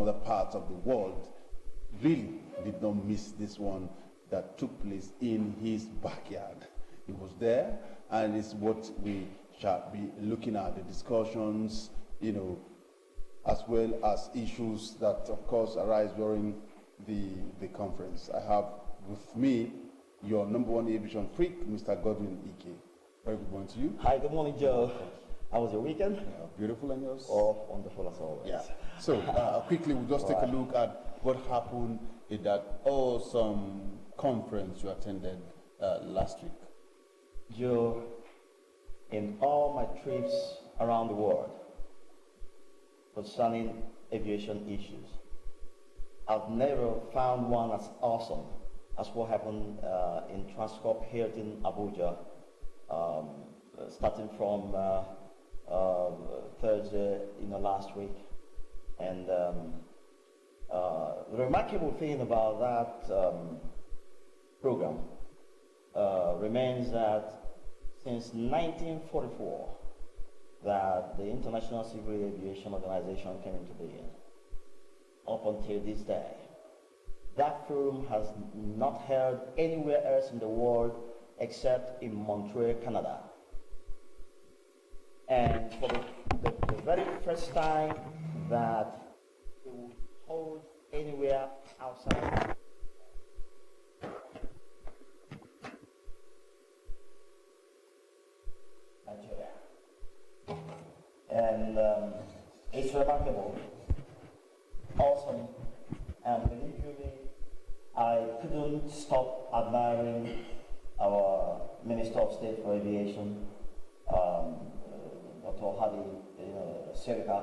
some other parts of the world really did not miss this one that took place in his backyard. He was there, and it's what we shall be looking at, the discussions, as well as issues that, of course, arise during the conference. I have with me your number one aviation freak, Mr. Godwin Ike. Very good morning to you. Hi, good morning, Joe. How was your weekend? Yeah, beautiful, and yours? Oh, wonderful as always. Yeah. So, quickly, we'll just take a look at what happened in that awesome conference you attended last week. Joe, in all my trips around the world concerning aviation issues, I've never found one as awesome as what happened in Transcorp Hilton, Abuja, starting from Thursday, last week. And the remarkable thing about that program remains that since 1944, that the International Civil Aviation Organization came into being, up until this day, that forum has not held anywhere else in the world except in Montreal, Canada. And for the very first time that it will hold anywhere outside Nigeria. And it's remarkable, awesome, and believe you me, I couldn't stop admiring our Minister of State for Aviation, Dr. Hadi Serika.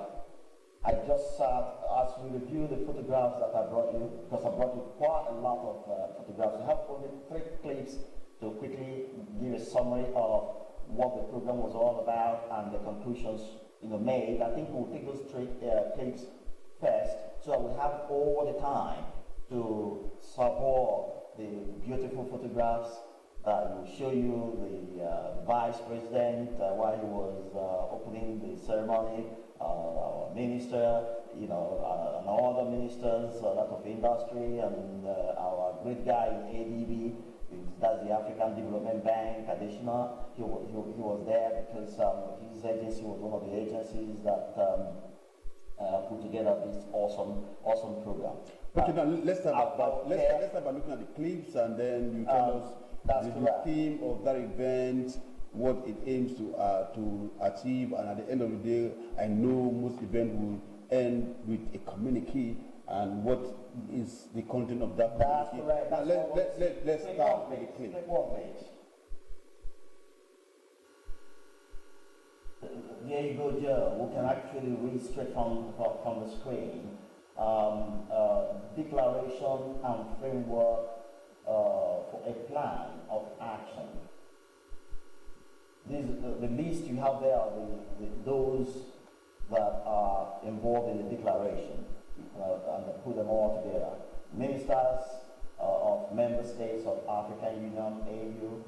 I just sat, as we review the photographs that I brought you, because I brought you quite a lot of photographs. I have only 3 clips to quickly give a summary of what the program was all about and the conclusions made. I think we'll take those 3 clips first, so that we have all the time to support the beautiful photographs that will show you the Vice President while he was opening the ceremony, our minister, and other ministers, a lot of industry, and our great guy in ADB, that's the African Development Bank, additional. He was there because his agency was one of the agencies that put together this awesome program. Okay, now let's start by looking at the clips, and then you tell us the theme of that event, what it aims to achieve, and at the end of the day, I know most events will end with a communique, and what is the content of that communique. Now let's start with the clip. There you go, Joe. We can actually read straight from the screen. Declaration and framework for a plan of action. The list you have there are those that are involved in the declaration, and put them all together. Ministers of member states of African Union, AU,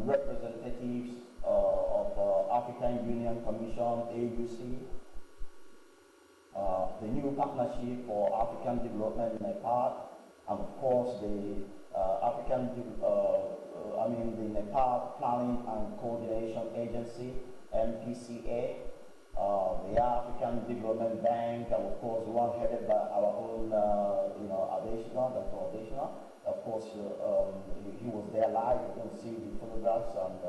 representatives of African Union Commission, AUC, the new partnership for African development, NEPAD, and of course the the NEPAD Planning and Coordination Agency, MPCA, the African Development Bank, and of course the one headed by our own, Additional, Dr. Additional. Of course, he was there live. You can see the photographs, and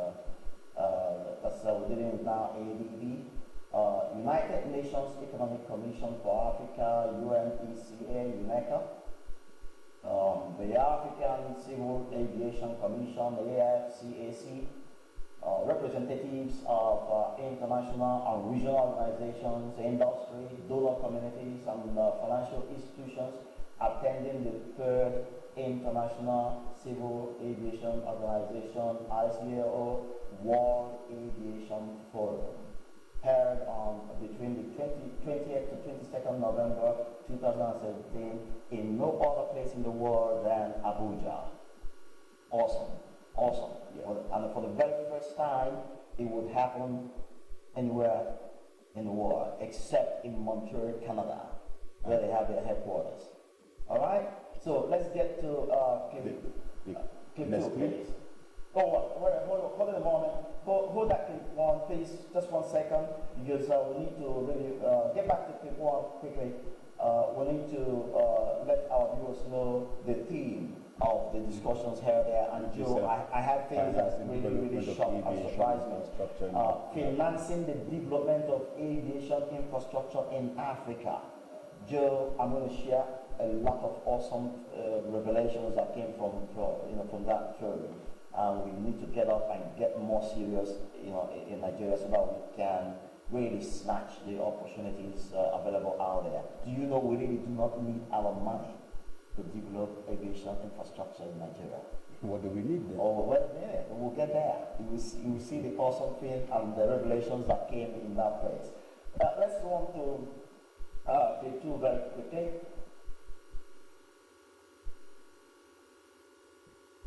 that's we're dealing with now ADB. United Nations Economic Commission for Africa, UNECA, UNECA, the African Civil Aviation Commission, AFCAC, representatives of international and regional organizations, industry, donor communities, and financial institutions attending the 3rd International Civil Aviation Organization, ICAO, World Aviation Forum, held on between the 20th to 22nd November 2017 in no other place in the world than Abuja. Awesome. Yeah. And for the very first time, it would happen anywhere in the world, except in Montreal, Canada, where they have their headquarters. All right. So let's get to clip next 2, clip. please. Hold on a moment. Hold that clip 1, please. Just 1 second, because we need to really get back to clip 1 quickly. We need to let our viewers know the theme of the discussions here there. And Joe, I have things that really shocked and surprised me. Financing the development of aviation infrastructure in Africa. Joe, I'm going to share a lot of awesome revelations that came from that film. We need to get up and get more serious, in Nigeria, so that we can really snatch the opportunities available out there. Do you know we really do not need our money to develop aviation infrastructure in Nigeria? What do we need then? Oh, wait a minute, we'll get there. You will see the awesome thing and the revelations that came in that place. Let's go on to the 2 very quickly.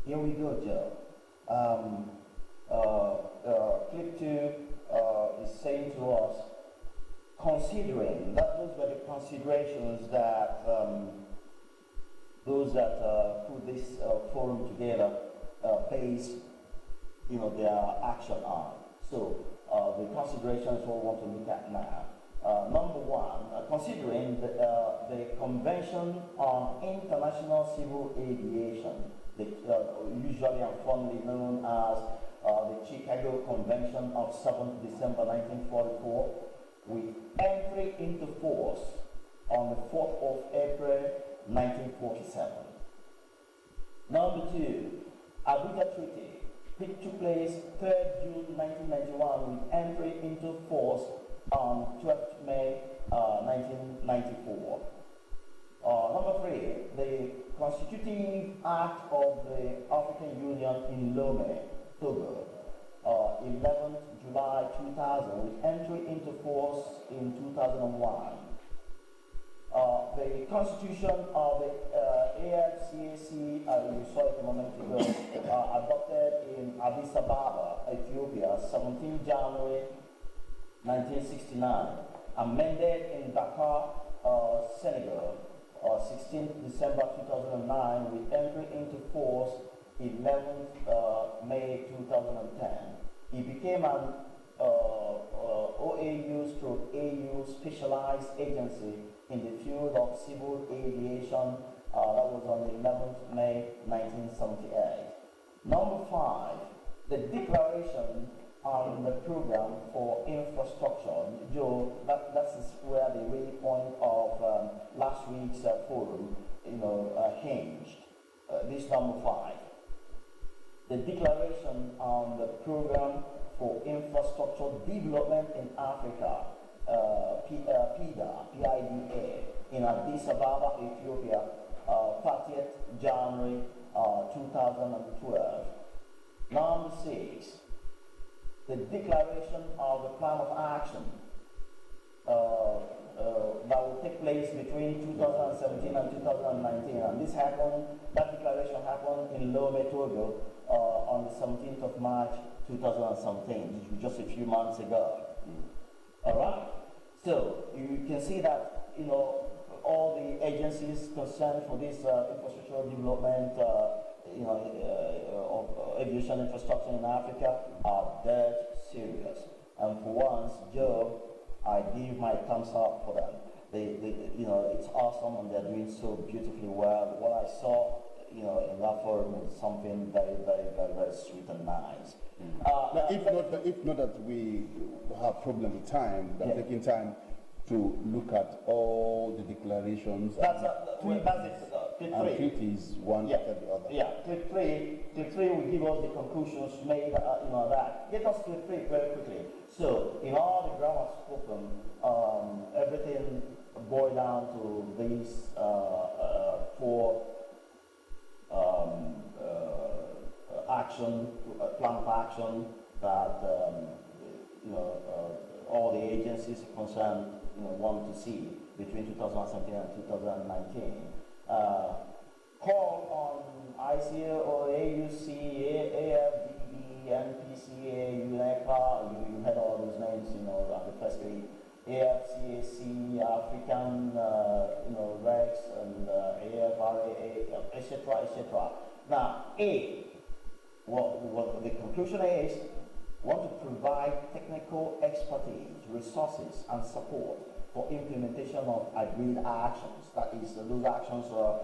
Here we go, Joe. Clip 2 is saying to us, considering that those were the considerations that those that put this forum together base their action on. So the considerations we want to look at now. Number 1, considering the Convention on International Civil Aviation, usually and fondly known as the Chicago Convention of 7th December 1944, with entry into force on the 4th of April 1947. Number 2, Abuja Treaty, which took place 3rd June 1991 with entry into force on 12th May 1994. Number 3, the Constitutive Act of the African Union in Lome, Togo, 11th July 2000, with entry into force in 2001. The Constitution of the AFCAC, you saw it a moment ago, adopted in Addis Ababa, Ethiopia, 17 January 1969, amended in Dakar, Senegal, 16th December 2009, with entry into force 11th May 2010. It became an OAU/AU specialized agency in the field of civil aviation. That was on the 11th May 1978. Number 5, the Declaration on the Program for Infrastructure. Joe, that is where the real point of last week's forum, hinged. This number 5. The Declaration on the Program for Infrastructure Development in Africa, PIDA, in Addis Ababa, Ethiopia, 30th January 2012. Number 6, the declaration of the plan of action that will take place between 2017 and 2019. And that declaration happened in Lome, Togo, on the 17th of March 2017, just a few months ago. All right? So you can see that, all the agencies concerned for this infrastructural development, of aviation infrastructure in Africa are dead serious. And for once, Joe, I give my thumbs up for them. It's awesome and they're doing so beautifully well. What I saw, in that forum was something very, very, very, very sweet and nice. If not that we have problem with time, but taking time to look at all the declarations that's and treaties one after the other. Yeah, clip 3 will give us the conclusions made, that. Get us clip 3 very quickly. So, in all the grammar spoken, everything boiled down to these 4 plan of action that, all the agencies concerned, want to see between 2017 and 2019. Call on Icao, AUC, AFDB, NPCA, UNECA, you had all those names, at the first page. AFCAC, African, Rex, and AFRA, etc., etc. Now, what the conclusion is, want to provide technical expertise, resources, and support for implementation of agreed actions. That is, those actions are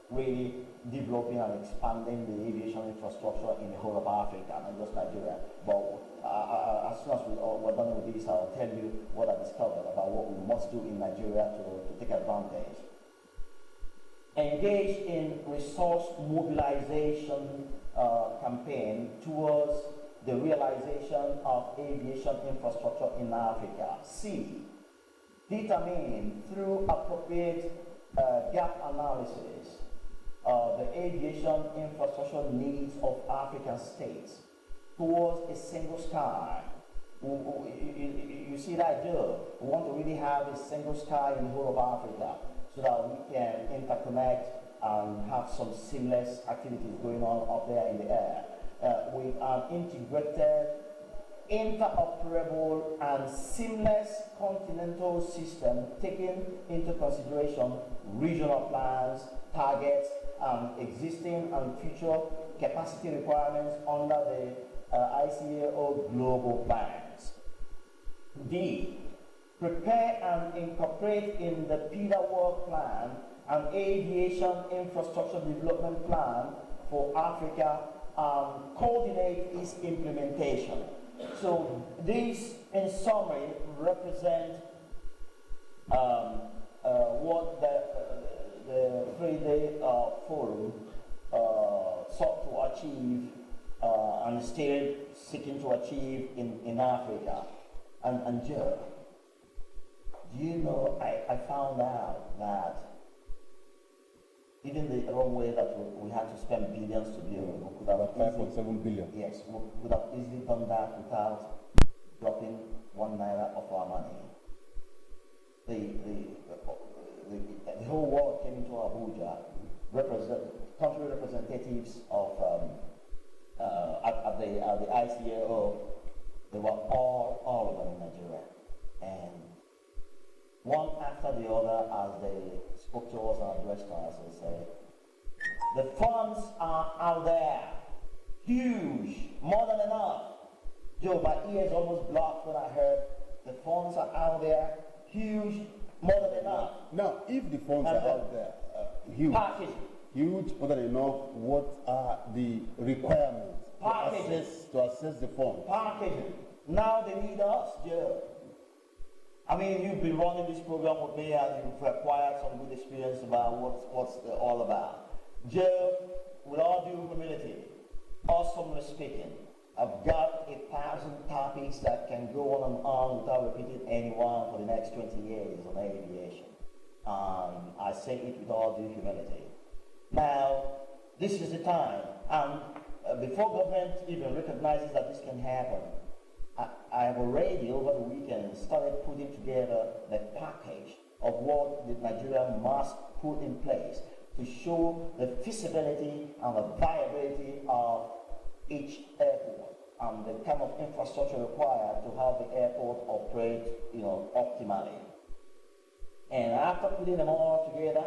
really developing and expanding the aviation infrastructure in the whole of Africa, not just Nigeria. But as soon as we're done with this, I'll tell you what I discovered about what we must do in Nigeria to take advantage. Engage in resource mobilization campaign towards the realization of aviation infrastructure in Africa. C, determine through appropriate gap analysis the aviation infrastructure needs of African states towards a single sky. You see that, Joe? We want to really have a single sky in the whole of Africa so that we can interconnect and have some seamless activities going on up there in the air. With an integrated, interoperable, and seamless continental system taking into consideration regional plans, targets, existing and future capacity requirements under the Icao global plans. D, prepare and incorporate in the PIDA work plan an aviation infrastructure development plan for Africa and coordinate its implementation. So these, in summary, represent what the three-day forum sought to achieve and still seeking to achieve in Africa. And Joe, do you know, I found out that even the runway that we had to spend billions to build, we could have 5.7 billion. Yes, we could have easily done that without dropping 1 naira of our money. The whole world came into Abuja, country representatives of at the ICAO. They were all over in Nigeria, and one after the other, as they spoke to us and addressed us, they said, the funds are out there, huge, more than enough. Joe, my ears almost blocked when I heard the funds are out there, huge, more than enough. Now, if the funds are out there, huge, huge, more than enough, what are the requirements to access the funds? Packaging. Now they need us, Joe. I mean, you've been running this program with me and you've acquired some good experience about what's all about. Joe, with all due humility, awesomely speaking, I've got 1,000 topics that can go on and on without repeating any one for the next 20 years on aviation. I say it with all due humility. Now, this is the time, and before government even recognizes that this can happen, I have already, over the weekend, started putting together the package of what the Nigeria must put in place to show the feasibility and the viability of each airport and the kind of infrastructure required to have the airport operate, optimally. And after putting them all together,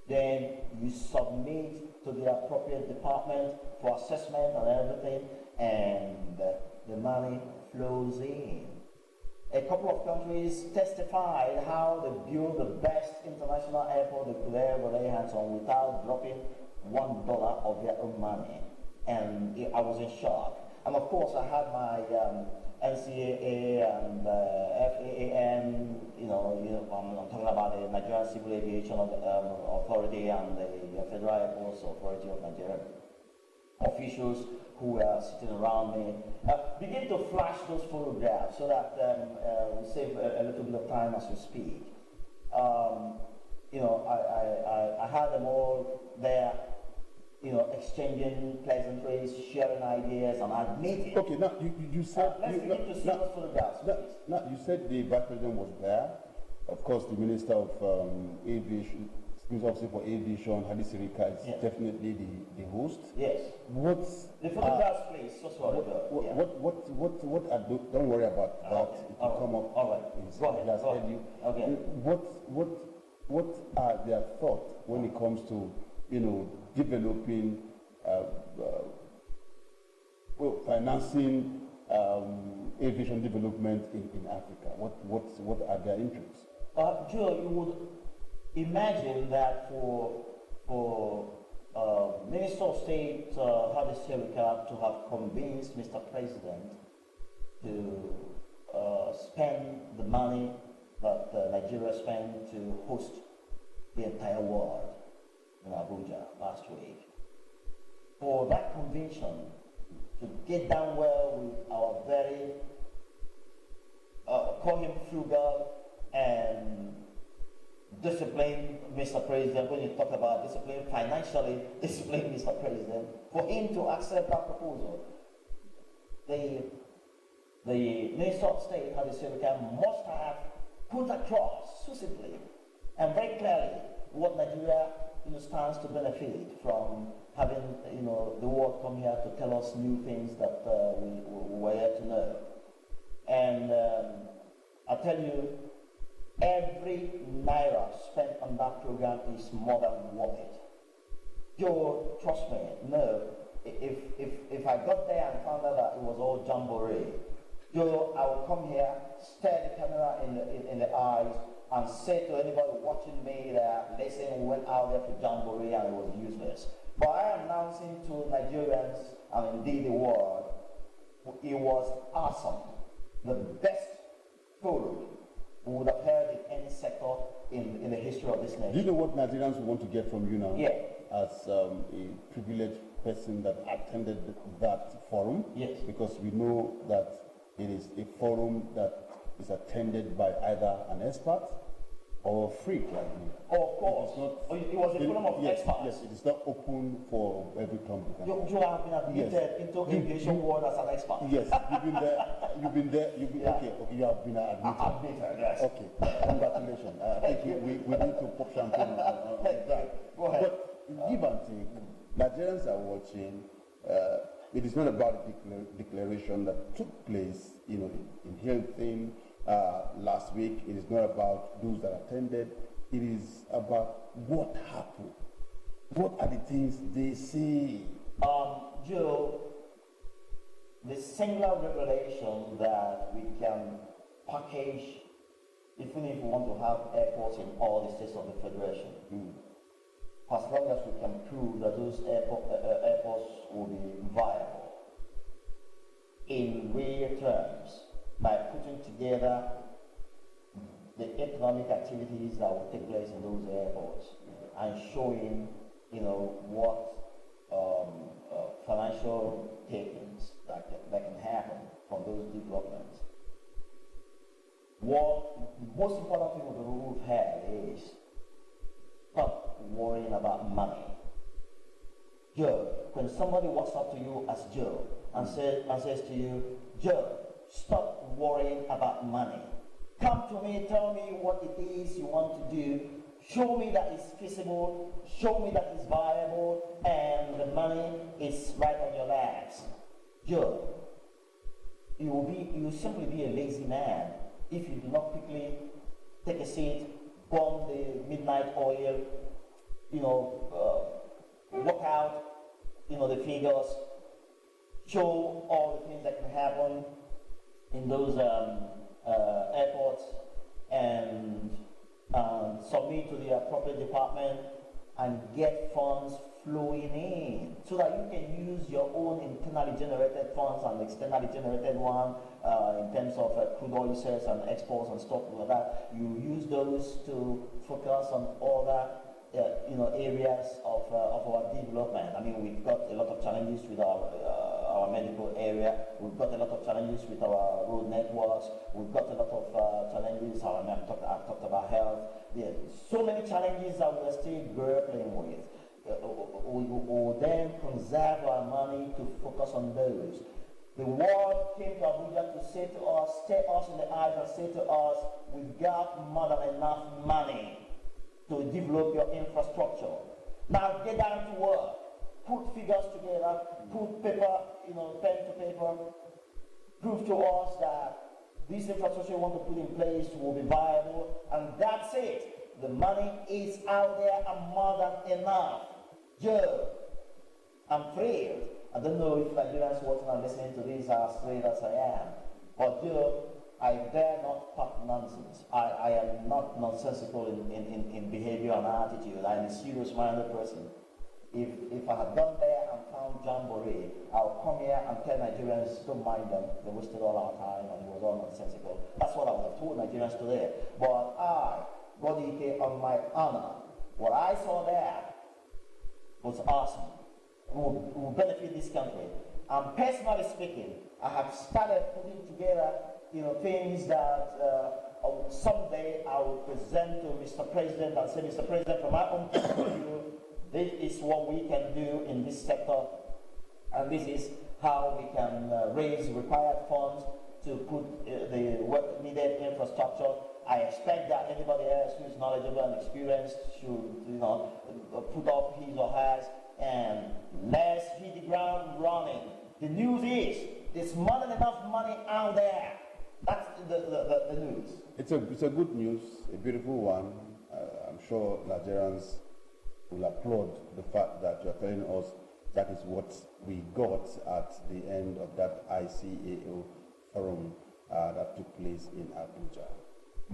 then you submit to the appropriate department for assessment and everything, and the money flows in. A couple of countries testified how they build the best international airport they could ever lay hands on without dropping $1 of their own money. And I was in shock. And of course, I had my NCAA and FAAN, I'm talking about the Nigerian Civil Aviation Authority and the Federal Airports Authority of Nigeria officials who were sitting around me. Begin to flash those photographs so that we save a little bit of time as we speak. I had them all there, exchanging pleasantries, sharing ideas, and admitting. Okay, now you said let's begin to see those photographs. Now you said the Vice President was there. Of course, the Minister of Aviation Police officer for aviation, Hadi Sirika, is Yes. definitely the host. Yes. What's The photographs, please. So sorry. what are don't worry about that. Okay. It will come up. All right. Go ahead. Just Go tell ahead. you. Okay. What are their thoughts when it comes to developing financing aviation development in Africa? What are their interests? Joe, you would imagine that for Minister of State Hadi Sirika to have convinced Mr. President to spend the money that Nigeria spent to host the entire world in Abuja last week. For that convention to get down well with our very, call him frugal and disciplined Mr. President, when you talk about discipline, financially disciplined Mr. President, for him to accept that proposal, the Minister of State, Hadi Sirika, must have put across succinctly and very clearly what Nigeria stands to benefit from having the world come here to tell us new things that we were yet to know. And I tell you, every naira spent on that program is more than worth it. Joe, trust me, no. If I got there and found out that it was all jamboree, Joe, I would come here, stare the camera in the eyes, and say to anybody watching me that, listen, we went out there for jamboree and it was useless. But I am announcing to Nigerians and indeed the world, it was awesome. The best forum we would have heard in any sector in the history of this nation. Do you know what Nigerians want to get from you now? Yeah. As a privileged person that attended that forum? Yes. Because we know that it is a forum that is attended by either an expert or a freak like me. Oh, of course. It was a forum of experts. Yes, it is not open for every company. You have been admitted into aviation world as an expert. Yes, you've been there. Yeah. Okay, you have been admitted. Admitted, yes. Okay, congratulations. I think we need to pop champagne on that. Go ahead. But give and take, Nigerians are watching. It is not about the declaration that took place, in Hilton last week. It is not about those that attended. It is about what happened. What are the things they say? Joe, the singular revelation that we can package, even if we want to have airports in all the states of the Federation, as long as we can prove that those airports will be viable in real terms by putting together the economic activities that will take place in those airports and showing, what financial takings that can happen from those developments. What the most important thing of the rule we've had is stop worrying about money. Joe, when somebody walks up to you as Joe and says to you, Joe, stop worrying about money. Come to me, tell me what it is you want to do. Show me that it's feasible, show me that it's viable, and the money is right on your laps. Joe, you will simply be a lazy man if you do not quickly take a seat, bomb the midnight oil, work out, the figures, show all the things that can happen in those airports, and submit to the appropriate department and get funds flowing in so that you can use your own internally generated funds and externally generated one in terms of crude oil sales and exports and stuff like that. You use those to focus on other areas of our development. I mean, we've got a lot of challenges with our medical area. We've got a lot of challenges with our road networks. We've got a lot of challenges. I've talked about health. There are so many challenges that we're still grappling with. We will then conserve our money to focus on those. The world came to Abuja to say to us, stare us in the eyes and say to us, we've got more than enough money to develop your infrastructure. Now get down to work, put figures together, put paper, pen to paper, prove to us that this infrastructure you want to put in place will be viable, and that's it. The money is out there and more than enough. Joe, I'm thrilled. I don't know if Nigerians watching and listening to this are as thrilled as I am, but Joe, I dare not talk nonsense. I am not nonsensical in behavior and attitude. I'm a serious-minded person. If I had gone there and found Jamboree, I'll come here and tell Nigerians, don't mind them, they wasted all our time and it was all nonsensical. That's what I would have told Nigerians today. But I, God Ike, on my honor, what I saw there was awesome. It will benefit this country. And personally speaking, I have started putting together things that someday I will present to Mr. President and say, Mr. President, from my own point of view, this is what we can do in this sector, and this is how we can raise required funds to put the needed infrastructure. I expect that anybody else who is knowledgeable and experienced should, put up his or hers, and let's hit the ground running. The news is there's more than enough money out there. That's the news. It's a good news, a beautiful one. I'm sure Nigerians will applaud the fact that you're telling us that is what we got at the end of that ICAO forum that took place in Abuja.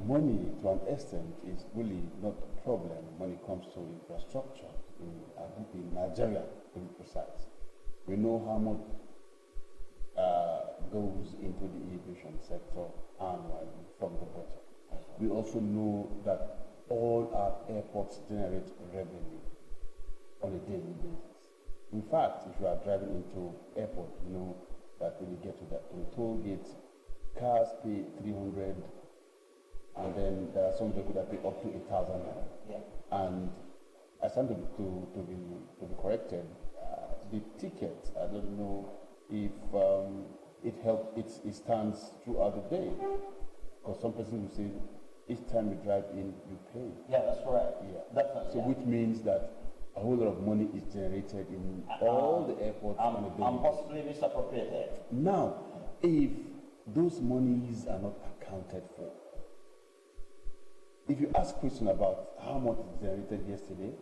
Money, to an extent, is really not a problem when it comes to infrastructure in Nigeria, to be precise. We know how much goes into the aviation sector annually from the budget. We also know that all our airports generate revenue on a daily basis. In fact, if you are driving into airport, you know that when you get to the toll gate, cars pay 300, and then there are some people that pay up to 8,000 naira. Yeah. And I stand to be corrected. The ticket, I don't know if it stands throughout the day, because some person will say each time you drive in, you pay. Yeah, that's correct. Yeah. Definitely. So which means that a whole lot of money is generated in all the airports on a daily basis. And possibly misappropriated. Now, if those monies are not accounted for, if you ask question about how much is generated yesterday,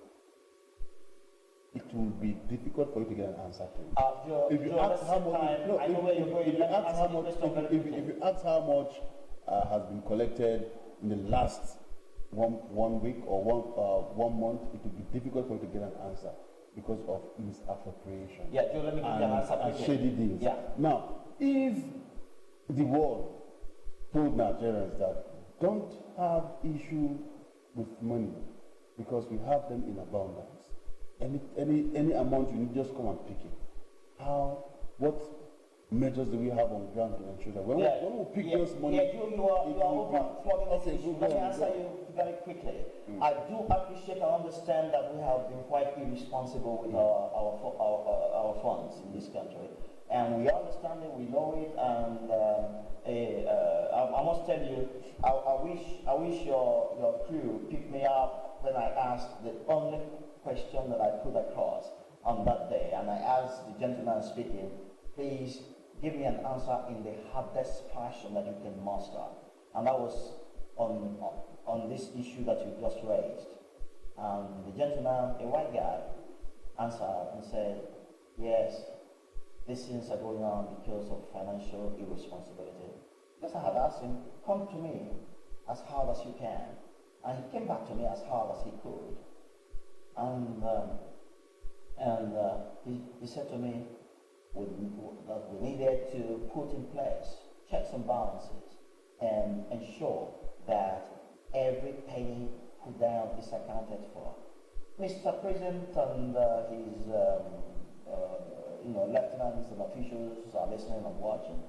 it will be difficult for you to get an answer to it. If you ask how much has been collected in the last one week or 1 month, it will be difficult for you to get an answer because of misappropriation. Yeah, Joe, let me give you an answer. And shady deals. Yeah. Now, if the world told Nigerians that don't have issue with money because we have them in abundance, any amount you need, just come and pick it. What measures do we have on ground to ensure that when we pick those money? Yeah, you are overflowing this issue. Let me answer you very quickly. I do appreciate and understand that we have been quite irresponsible with our funds in this country. And we understand it, we know it, and I must tell you, I wish your crew picked me up when I asked the only question that I put across on that day, and I asked the gentleman speaking, please give me an answer in the hardest fashion that you can muster. And that was on this issue that you just raised. The gentleman, a white guy, answered and said, yes, these things are going on because of financial irresponsibility. Because I had asked him, come to me as hard as you can. And he came back to me as hard as he could. And he said to me that we needed to put in place checks and balances and ensure that every penny put down is accounted for. Mr. President and his lieutenants and officials are listening and watching.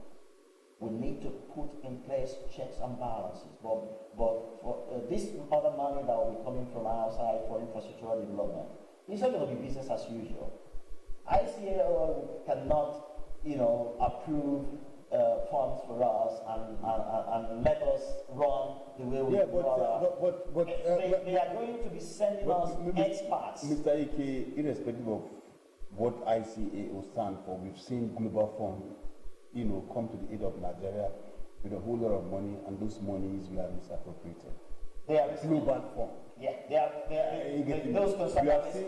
We need to put in place checks and balances. But for this other money that will be coming from outside for infrastructural development, it's not going to be business as usual. ICAO cannot, approve funds for us and let us run the way we run. They are going to be sending us experts. Mr. Ike, irrespective of what ICAO stand for, we've seen Global Fund, come to the aid of Nigeria with a whole lot of money, and those monies were misappropriated. They are Global Fund. Yeah, those conservatives.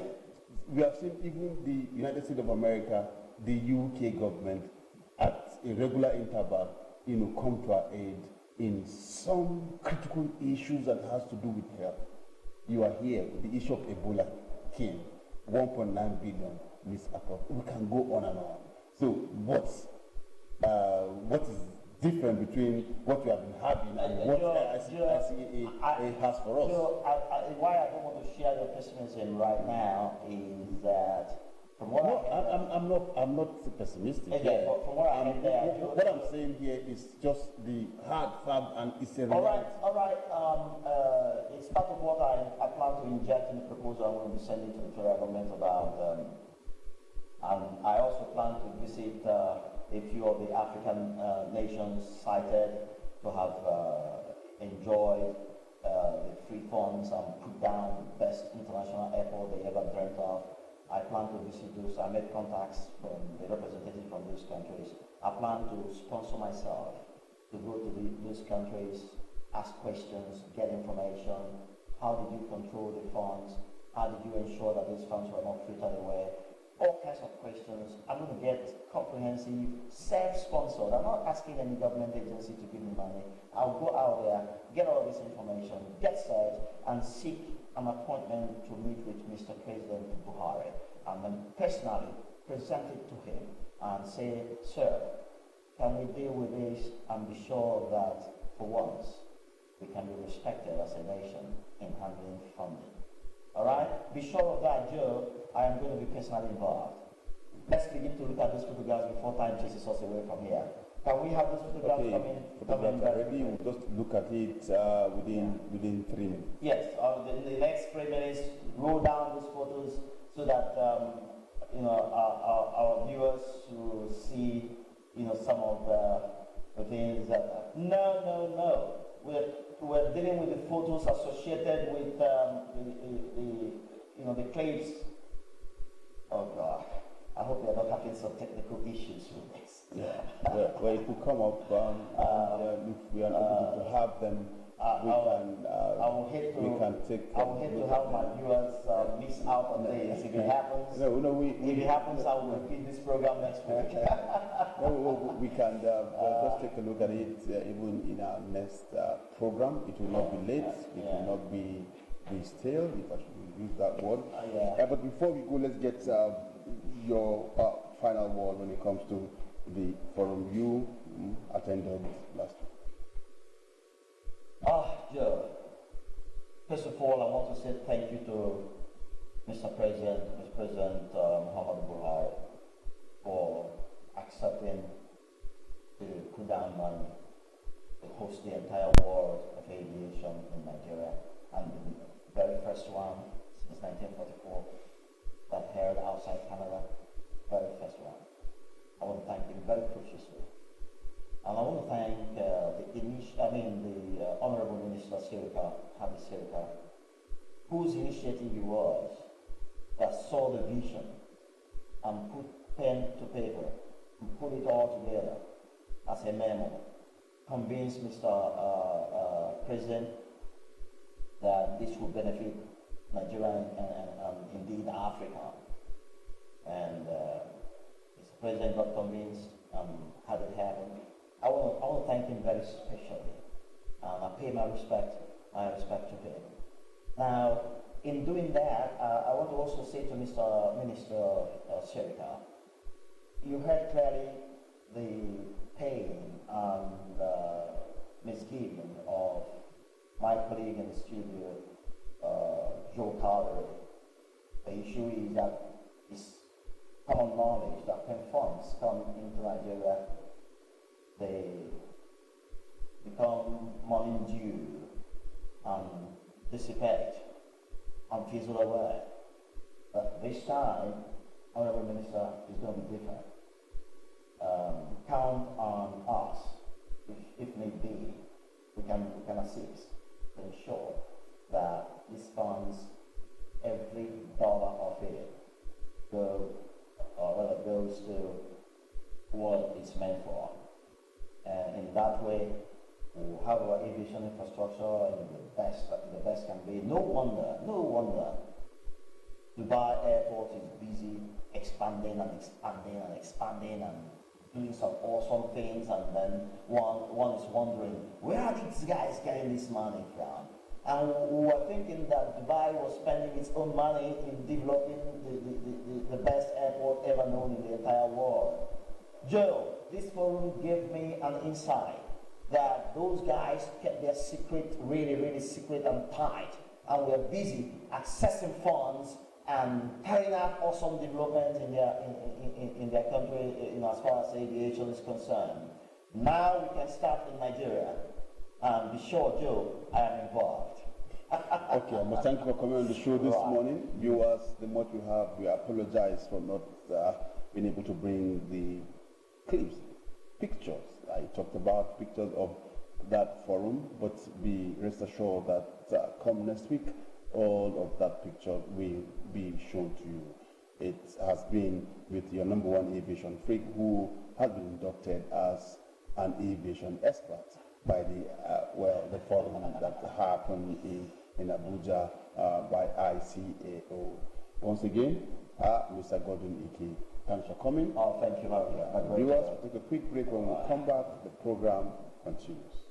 We have seen even the United States of America, the UK government, at a regular interval, come to our aid in some critical issues that has to do with health. You are here with the issue of Ebola came, 1.9 billion misappropriated. We can go on and on. So what is different between what we have been having and what ICAA has for us? Why I don't want to share your pessimism right now is that from what I'm not pessimistic. Okay, from what I there, what I'm saying here is just the hard fact, and it's a reality. All right. It's part of what I plan to inject in the proposal I'm going to be sending to the federal government about, and I also plan to visit a few of the African nations cited to have enjoyed the free funds and put down best international airport they ever dreamt of. I plan to visit those. I made contacts from the representatives from those countries. I plan to sponsor myself to go to those countries, ask questions, get information. How did you control the funds? How did you ensure that these funds were not frittered away? All kinds of questions. I'm going to get comprehensive, self-sponsored. I'm not asking any government agency to give me money. I'll go out there, get all this information, get searched, and seek an appointment to meet with Mr. President Buhari, and then personally present it to him and say, sir, can we deal with this and be sure that for once we can be respected as a nation in handling funding? All right? Be sure of that, Joe. I am going to be personally involved. Let's begin to look at those photographs before time chases us away from here. Can we have those photographs coming already? We'll just look at it within 3 minutes. Yes, the next 3 minutes, roll down those photos so that our viewers will see some of the things that. No. We're dealing with the photos associated with the claims. Oh God. I hope we are not having some technical issues with this. Yeah, well, it will come up, if we are able to have them, I will hate to have my viewers miss out on this. If it happens, if it happens, I will repeat this program next week. We can just take a look at it even in our next program. It will not be late. It will not be stale, if I should use that word. But before we go, let's get your final word when it comes to the forum you attended last week. Joe, first of all, I want to say thank you to Mr. President Muhammad Buhari for accepting to put down money to host the entire world of aviation in Nigeria, and the very first one since 1944 that held outside Canada, very first one. I want to thank him very profusely. And I want to thank the Honorable Minister Hadi Sirika, whose initiative it was that saw the vision and put pen to paper and put it all together as a memo, convinced Mr. President that this would benefit Nigeria and indeed Africa. And Mr. President got convinced and had it happen. I want to thank him very specially. I pay my respect to him. Now, in doing that, I want to also say to Mr. Minister Sherika, you heard clearly the pain and misgiving of my colleague in the studio, Joe Carter. The issue is that it's common knowledge that when funds come into Nigeria, they become money due and dissipate and fizzle away. But this time, Honorable Minister, is going to be different. count on us, if need be, we can assist to ensure that these funds, every dollar of it, goes to what it's meant for. And in that way, we'll have our aviation infrastructure in the best can be. No wonder Dubai Airport is busy expanding and doing some awesome things, and then one is wondering, where are these guys getting this money from? And we were thinking that Dubai was spending its own money in developing the best airport ever known in the entire world. Joe, this forum gave me an insight that those guys kept their secret really, really secret and tight, and were busy accessing funds and carrying out awesome development in their country, as far as aviation is concerned. Now we can start in Nigeria, and be sure, Joe, I am involved. Okay, but thank you for coming on the show this morning. Viewers, the much we have, we apologize for not being able to bring the clips, pictures. I talked about pictures of that forum, but be rest assured that come next week, all of that picture will be shown to you. It has been with your number one aviation freak, who has been inducted as an aviation expert by the forum that happened in Abuja by Icao. Once again, Mr. Gordon Ike, thanks for coming. Oh, thank you very much. Viewers, we'll take a quick break. When we come back, the program continues.